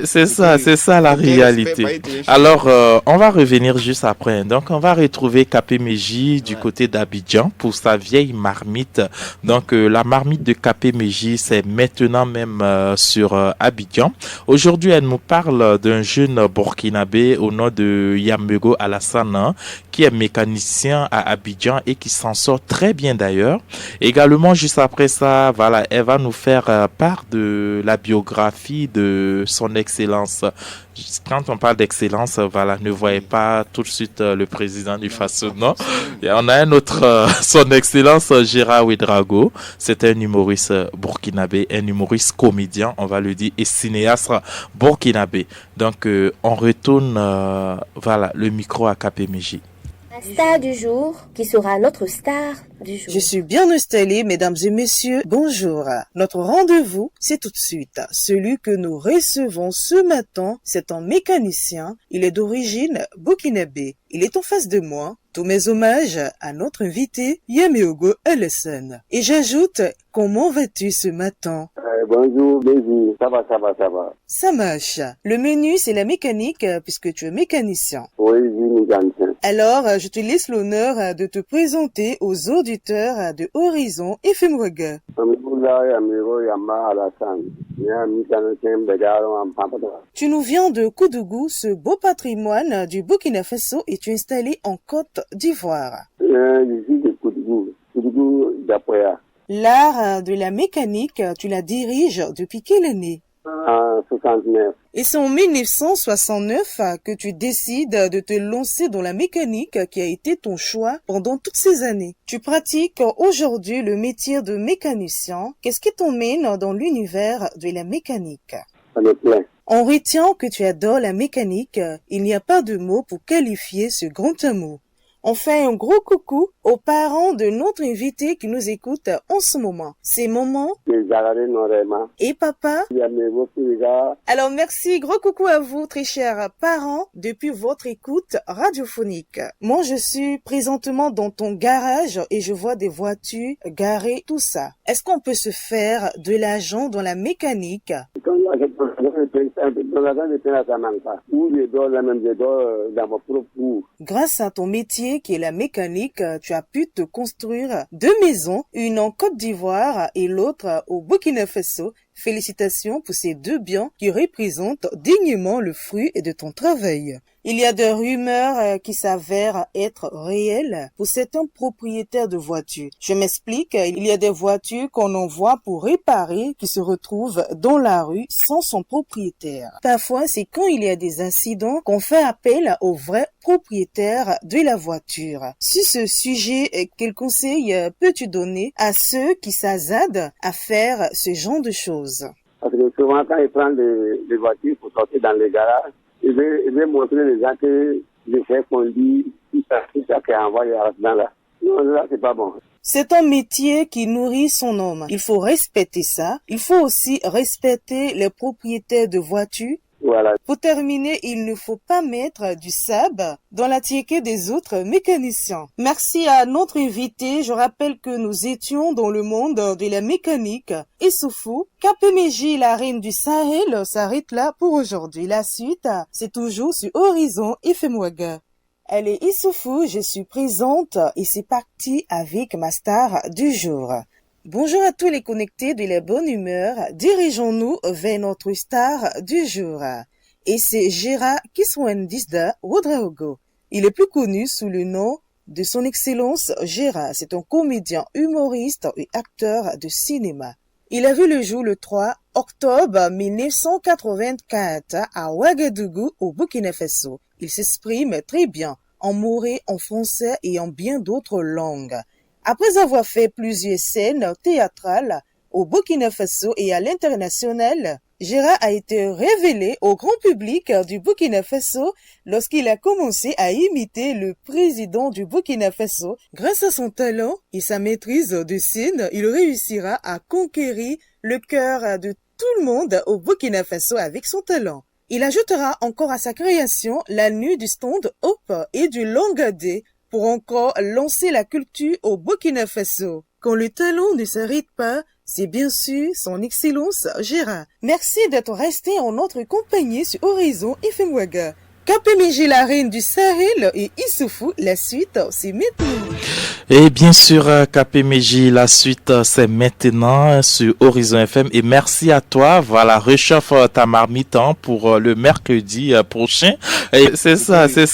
C'est ça la Aucun respect réalité. va être fait. Alors, on va revenir juste après. Donc, on va retrouver Kapé-Meji du Ouais. côté d'Abidjan pour sa vieille marmite. Donc, la marmite de Kapé-Meji, c'est maintenant même sur Abidjan. Aujourd'hui, elle nous parle d'un jeune burkinabé au nom de Yamego Alassane, hein, qui est mécanicien à Abidjan et qui s'en sort très bien d'ailleurs. Également, juste après ça, voilà, elle va nous faire part de la biographie de son excellence. Quand on parle d'excellence, voilà, ne voyez pas tout de suite le président du Non, FASO, pas non. forcément. Et on a un autre, son excellence Gérard Ouedraogo. C'est un humoriste burkinabé, un humoriste comédien, on va le dire, et cinéaste burkinabé. Donc, on retourne, voilà, le micro à KPMG. La star du jour, qui sera notre star du jour. Je suis bien installé, mesdames et messieurs. Bonjour. Notre rendez-vous, c'est tout de suite. Celui que nous recevons ce matin, c'est un mécanicien. Il est d'origine burkinabé. Il est en face de moi. Tous mes hommages à notre invité, Yamego Alassane. Et j'ajoute, comment vas-tu ce matin? Bonjour, Bézi. Ça va. Ça marche. Le menu, c'est la mécanique, puisque tu es mécanicien. Oui, je suis mécanicien. Alors, je te laisse l'honneur de te présenter aux auditeurs de Horizon FM Ouaga. Amikoula, Yamiro, Yama, Alassane. Mécanicien, Begaro, Ampapata. Tu nous viens de Koudougou, ce beau patrimoine du Burkina Faso, et tu es installé en Côte d'Ivoire. Je suis de Koudou d'Apoya. L'art de la mécanique, tu la diriges depuis quelle année? En 69. Et c'est en 1969 que tu décides de te lancer dans la mécanique qui a été ton choix pendant toutes ces années. Tu pratiques aujourd'hui le métier de mécanicien. Qu'est-ce qui t'emmène dans l'univers de la mécanique? Ça me plaît. On retient que tu adores la mécanique. Il n'y a pas de mots pour qualifier ce grand amour. On fait un gros coucou aux parents de notre invité qui nous écoute en ce moment. C'est maman Les Arabes, Norema. et papa. Yamiro, Piga. Alors merci, gros coucou à vous, très chers parents, depuis votre écoute radiophonique. Moi, je suis présentement dans ton garage et je vois des voitures garées, tout ça. Est-ce qu'on peut se faire de l'argent dans la mécanique? Où je dors, la même je dors dans mon propre cour. Grâce à ton métier qui est la mécanique, tu as pu te construire deux maisons, une en Côte d'Ivoire et l'autre au Burkina Faso. Félicitations pour ces deux biens qui représentent dignement le fruit de ton travail. Il y a des rumeurs qui s'avèrent être réelles pour certains propriétaires de voitures. Je m'explique, il y a des voitures qu'on envoie pour réparer qui se retrouvent dans la rue sans son propriétaire. Parfois, c'est quand il y a des incidents qu'on fait appel au vrai propriétaire de la voiture. Sur ce sujet, quel conseil peux-tu donner à ceux qui s'hasardent à faire ce genre de choses? Parce que souvent, quand ils prennent les voitures pour sortir dans les garages, ils veulent montrer les gens que je fais conduire, tout ça qui est envoyé dans là. Non, là, c'est pas bon. C'est un métier qui nourrit son homme. Il faut respecter ça. Il faut aussi respecter les propriétaires de voitures. Voilà. Pour terminer, il ne faut pas mettre du sable dans la tiéké des autres mécaniciens. Merci à notre invité. Je rappelle que nous étions dans le monde de la mécanique. Issoufou, KPMG, la reine du Sahel, s'arrête là pour aujourd'hui. La suite, c'est toujours sur Horizon FM Ouaga. Allez, Issoufou, je suis présente et c'est parti avec ma star du jour. Bonjour à tous les connectés de la bonne humeur. Dirigeons-nous vers notre star du jour. Et c'est Gérard Kiswandisda Ouedraogo. Il est plus connu sous le nom de son excellence Gérard. C'est un comédien, humoriste et acteur de cinéma. Il a vu le jour le 3 octobre 1984 à Ouagadougou au Burkina Faso. Il s'exprime très bien en maoré, en français et en bien d'autres langues. Après avoir fait plusieurs scènes théâtrales au Burkina Faso et à l'international, Gérard a été révélé au grand public du Burkina Faso lorsqu'il a commencé à imiter le président du Burkina Faso. Grâce à son talent et sa maîtrise de scène, il réussira à conquérir le cœur de tout le monde au Burkina Faso avec son talent. Il ajoutera encore à sa création la nuit du stand-up et du langadé pour encore lancer la culture au Burkina Faso. Quand le talent ne s'arrête pas, C'est bien sûr son Excellence Gérard. Merci d'être resté en notre compagnie sur Horizon FM Ouaga. KPMG, la reine du Sahel, et Issoufou, la suite, c'est maintenant. Et bien sûr, KPMJ, la suite, c'est maintenant sur Horizon FM. Et merci à toi. Voilà, réchauffe ta marmite pour le mercredi prochain. Et c'est ça, c'est